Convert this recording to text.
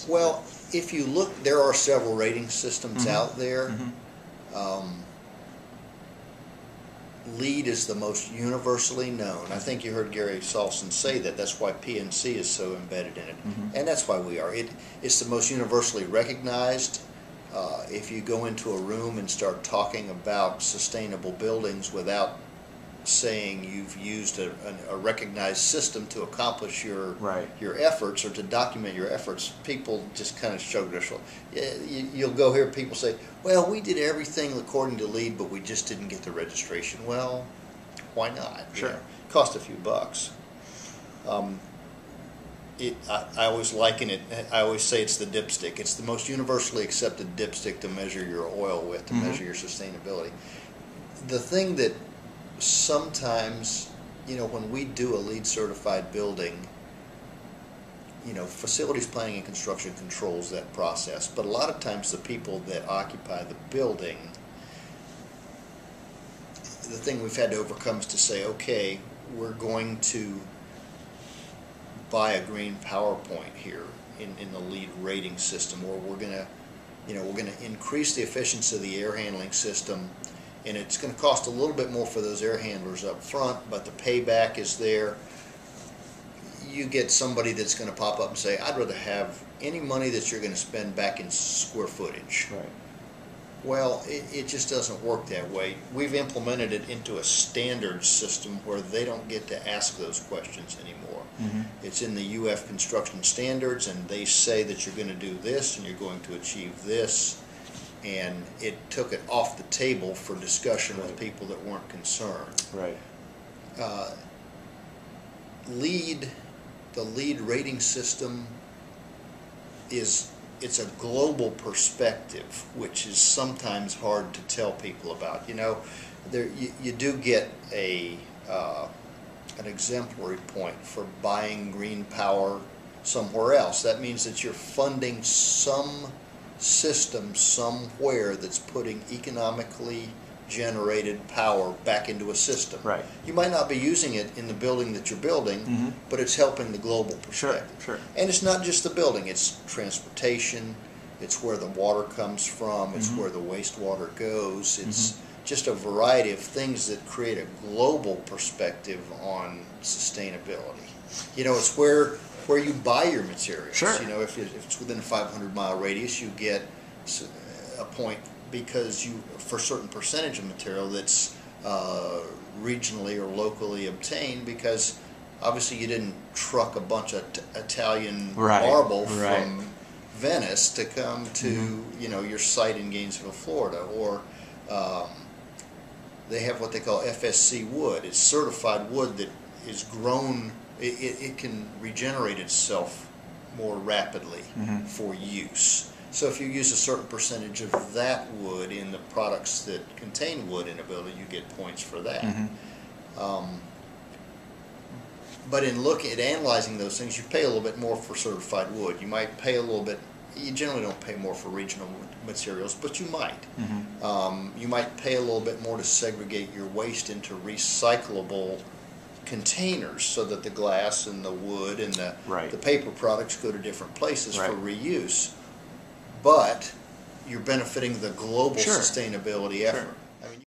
Well, if you look, there are several rating systems out there. LEED is the most universally known. I think you heard Gary Salson say that. That's why PNC is so embedded in it. And that's why we are. It's the most universally recognized. If you go into a room and start talking about sustainable buildings without saying you've used a recognized system to accomplish your efforts or to document your efforts, people just kind of shrug their shoulders. You'll go hear people say, well, we did everything according to LEED, but we just didn't get the registration. Well, why not? Sure. It cost a few bucks. I always liken it, I always say it's the dipstick. It's the most universally accepted dipstick to measure your oil with, to measure your sustainability. The thing that sometimes, when we do a LEED certified building, facilities planning and construction controls that process, but a lot of times the people that occupy the building, the thing we've had to overcome is to say, okay, we're going to buy a green PowerPoint here in the LEED rating system, or we're going to increase the efficiency of the air handling system. And it's going to cost a little bit more for those air handlers up front, but the payback is there. You get somebody that's going to pop up and say, I'd rather have any money that you're going to spend back in square footage. Right. Well, it just doesn't work that way. We've implemented it into a standard system where they don't get to ask those questions anymore. It's in the UF construction standards, and they say that you're going to do this and you're going to achieve this. And it took it off the table for discussion with people that weren't concerned. Right. The LEED rating system it's a global perspective, which is sometimes hard to tell people about. You do get an exemplary point for buying green power somewhere else. That means that you're funding some system somewhere that's putting economically generated power back into a system. Right. You might not be using it in the building that you're building, but it's helping the global perspective. Sure. And it's not just the building, it's transportation, it's where the water comes from, it's where the wastewater goes, it's just a variety of things that create a global perspective on sustainability. It's where you buy your materials. Sure. If it's within a 500-mile radius, you get a point because for a certain percentage of material that's regionally or locally obtained, because obviously you didn't truck a bunch of Italian marble from Venice to come to your site in Gainesville, Florida, or they have what they call FSC wood. It's certified wood that is grown. It can regenerate itself more rapidly for use. So if you use a certain percentage of that wood in the products that contain wood in a building, you get points for that. But in looking at analyzing those things, you pay a little bit more for certified wood. You might pay a little bit. You generally don't pay more for regional materials, but you might. You might pay a little bit more to segregate your waste into recyclable containers, so that the glass and the wood and the paper products go to different places for reuse. But you're benefiting the global sustainability effort.